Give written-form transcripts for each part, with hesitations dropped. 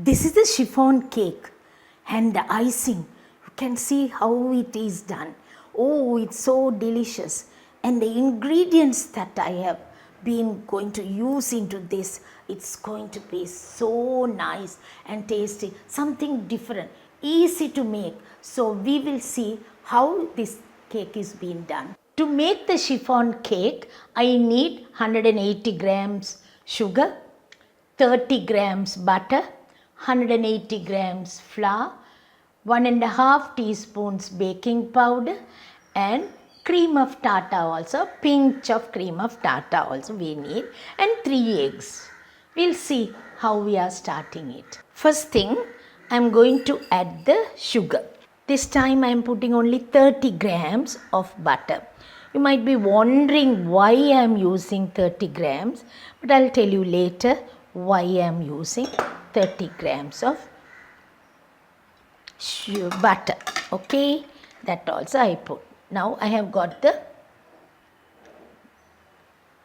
This is the chiffon cake and the icing. You can see how it is done. Oh, it's so delicious. And the ingredients that I have been going to use into this, it's going to be so nice and tasty. Something different, easy to make. So we will see how this cake is being done. To make the chiffon cake, I need 180 grams sugar, 30 grams butter, 180 grams flour, 1.5 teaspoons baking powder, and cream of tartar also, pinch of cream of tartar also we need, and 3 eggs. We'll see how we are starting it. First thing, I'm going to add the sugar. This time I'm putting only 30 grams of butter. You might be wondering why I'm using 30 grams, but I'll tell you later why I'm using 30 grams of butter. Okay, that also I put. Now I have got the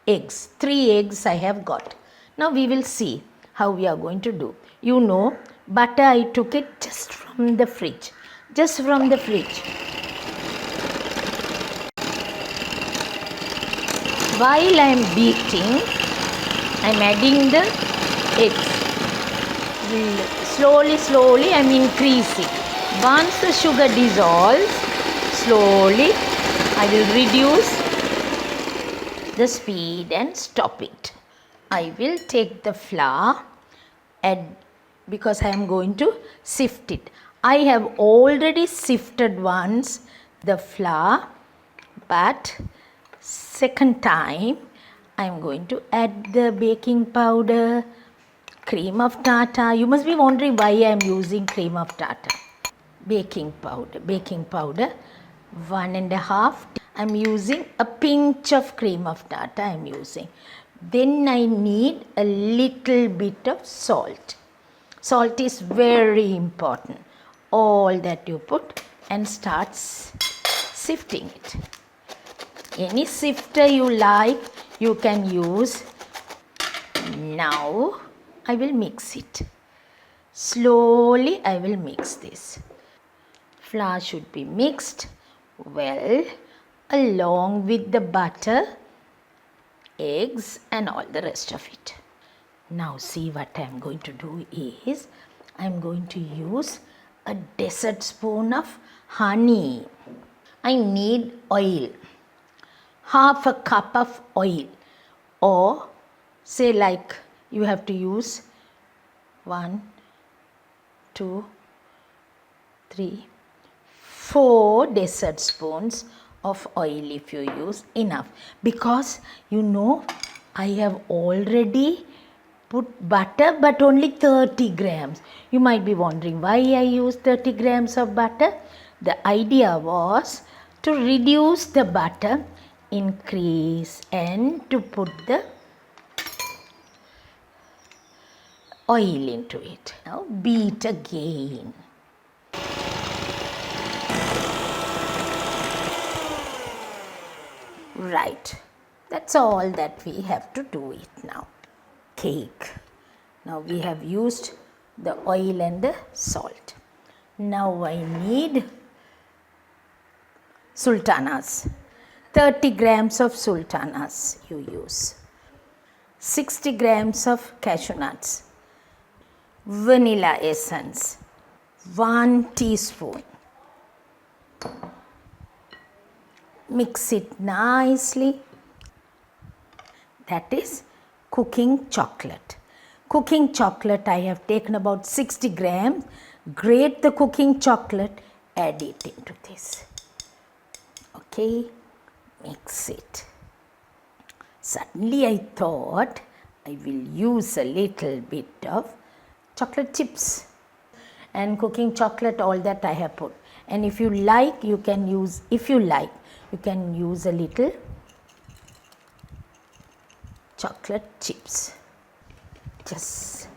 eggs. 3 eggs I have got. Now we will see how we are going to do. You know, butter I took it just from the fridge. Just from the fridge. While I am beating, I am adding the eggs. Slowly I am increasing. Once the sugar dissolves, slowly I will reduce the speed and stop it. I will take the flour and because I am going to sift it. I have already sifted once the flour, but second time I am going to add the baking powder, cream of tartar. You must be wondering why I am using cream of tartar. Baking powder, 1.5. I am using a pinch of cream of tartar I am using. Then I need a little bit of salt. Salt is very important. All that you put and start sifting it. Any sifter you like, you can use. Now I will mix it. Slowly I will mix this. Flour should be mixed well along with the butter, eggs and all the rest of it. Now see what I am going to do is I am going to use a dessert spoon of honey. I need oil. Half a cup of oil, or say like you have to use 1, 2, 3, 4 dessert spoons of oil if you use enough, because you know I have already put butter but only 30 grams. You might be wondering why I used 30 grams of butter. The idea was to reduce the butter, increase and to put the oil into it. Now beat again. Right, that's all that we have to do it now. Cake. Now we have used the oil and the salt. Now I need sultanas. 30 grams of sultanas you use. 60 grams of cashew nuts. Vanilla essence. 1 teaspoon. Mix it nicely. That is cooking chocolate. Cooking chocolate I have taken about 60 grams. Grate the cooking chocolate, add it into this. Okay, mix it. Suddenly I thought I will use a little bit of chocolate chips and cooking chocolate, all that I have put. And if you like, you can use, a little chocolate chips. Just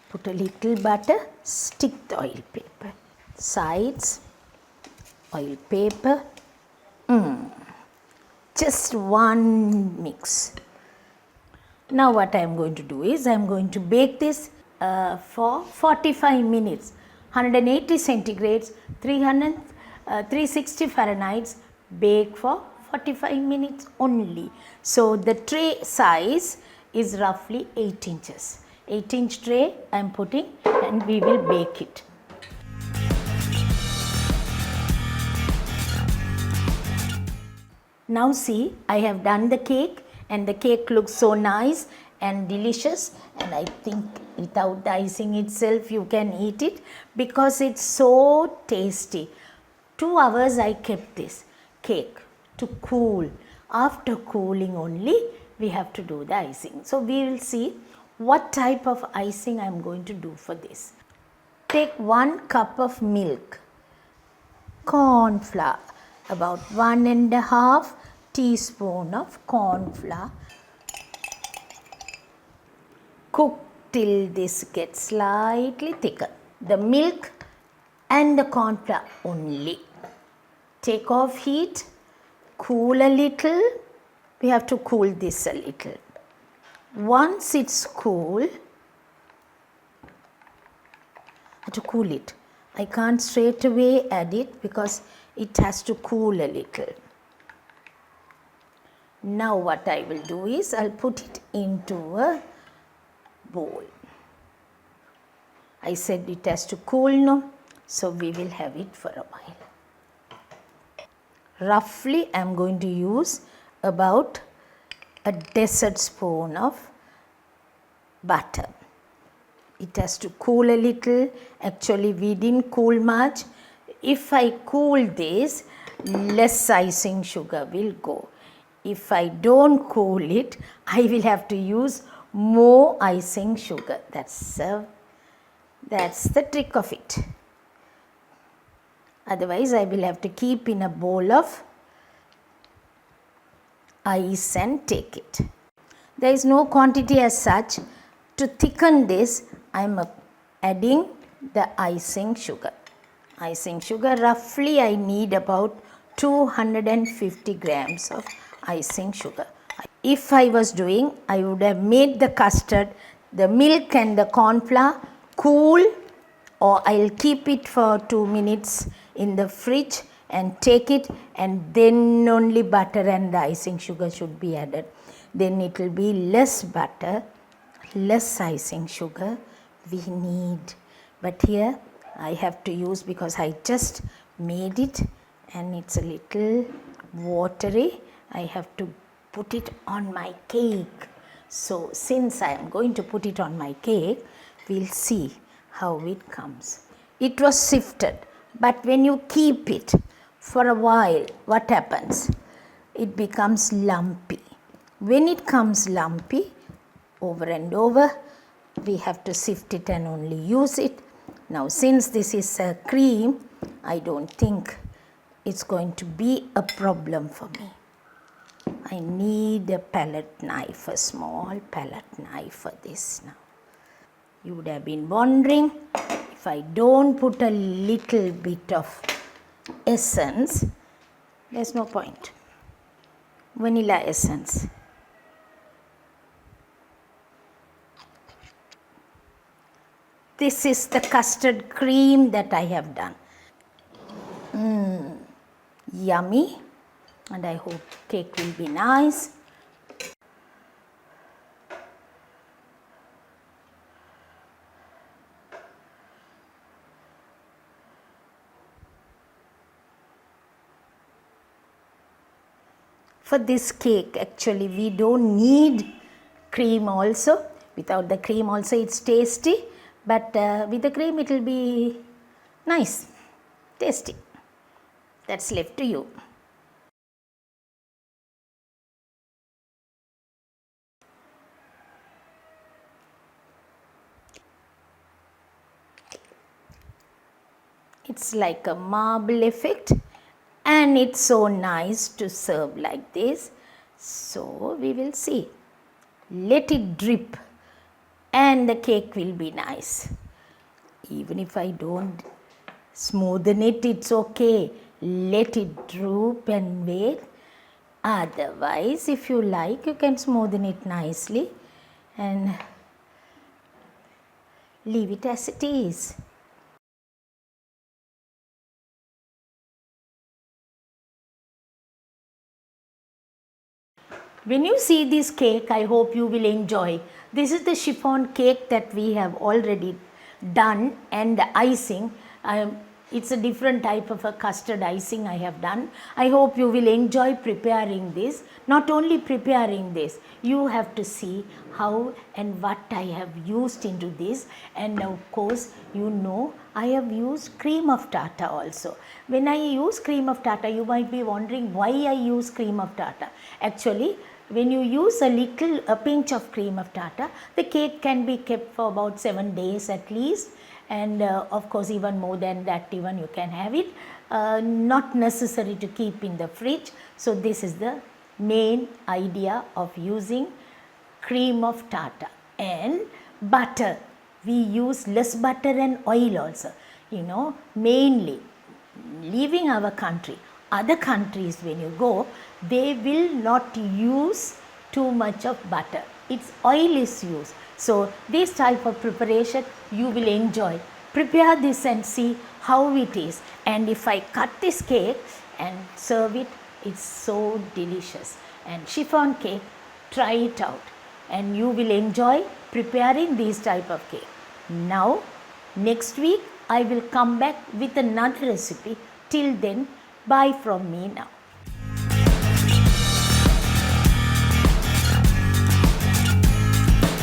put a little butter, stick the oil paper. Sides, oil paper. Just one mix. Now what I am going to do is I am going to bake this for 45 minutes, 180 centigrades, 360 Fahrenheit, bake for 45 minutes only. So the tray size is roughly 8 inches. 8-inch tray I am putting, and we will bake it. Now see, I have done the cake, and the cake looks so nice and delicious, and I think without the icing itself you can eat it because it's so tasty. 2 hours I kept this cake to cool. After cooling only we have to do the icing. So we will see what type of icing I am going to do for this. Take 1 cup of milk, corn flour, about 1.5 teaspoon of corn flour. Cook till this gets slightly thicker. The milk and the corn flour only. Take off heat, cool a little. We have to cool this a little. Once it's cool, I have to cool it. I can't straight away add it because it has to cool a little. Now what I will do is I'll put it into a bowl. I said it has to cool now, so we will have it for a while. Roughly I am going to use about a dessert spoon of butter. It has to cool a little. Actually we didn't cool much. If I cool this, less icing sugar will go. If I don't cool it, I will have to use more icing sugar. That's the trick of it. Otherwise I will have to keep in a bowl of ice and take it. There is no quantity as such. To thicken this, I am adding the icing sugar. Icing sugar, roughly I need about 250 grams of icing sugar. If I was doing, I would have made the custard, the milk and the corn flour cool, or I'll keep it for 2 minutes in the fridge and take it, and then only butter and the icing sugar should be added. Then it will be less butter, less icing sugar we need. But here I have to use, because I just made it and it's a little watery, I have to put it on my cake. So since I am going to put it on my cake, we'll see how it comes. It was sifted, but when you keep it for a while, what happens? It becomes lumpy. When it comes lumpy, over and over, we have to sift it and only use it. Now since this is a cream, I don't think it's going to be a problem for me. I need a palette knife, a small palette knife for this now. You would have been wondering, if I don't put a little bit of essence, there's no point. Vanilla essence. This is the custard cream that I have done. Yummy, and I hope cake will be nice. For this cake, actually we don't need cream also. Without the cream also it's tasty, but with the cream it will be nice, tasty. That's left to you. It's like a marble effect, and it's so nice to serve like this. So we will see. Let it drip and the cake will be nice. Even if I don't smoothen it, it's okay. Let it droop and wait. Otherwise, if you like, you can smoothen it nicely and leave it as it is. When you see this cake, I hope you will enjoy. This is the chiffon cake that we have already done, and the icing. It's a different type of a custard icing I have done. I hope you will enjoy preparing this. Not only preparing this, you have to see how and what I have used into this, and of course you know I have used cream of tartar also. When I use cream of tartar, you might be wondering why I use cream of tartar. Actually, when you use a pinch of cream of tartar, the cake can be kept for about 7 days at least, and of course even more than that, even you can have it. Not necessary to keep in the fridge. So this is the main idea of using cream of tartar. And butter, we use less butter and oil also. Mainly leaving our country, other countries when you go, they will not use too much of butter. It's oil is used. So this type of preparation you will enjoy. Prepare this and see how it is. And if I cut this cake and serve it, it's so delicious. And chiffon cake, try it out and you will enjoy preparing this type of cake. Now, next week I will come back with another recipe. Till then, bye from me now.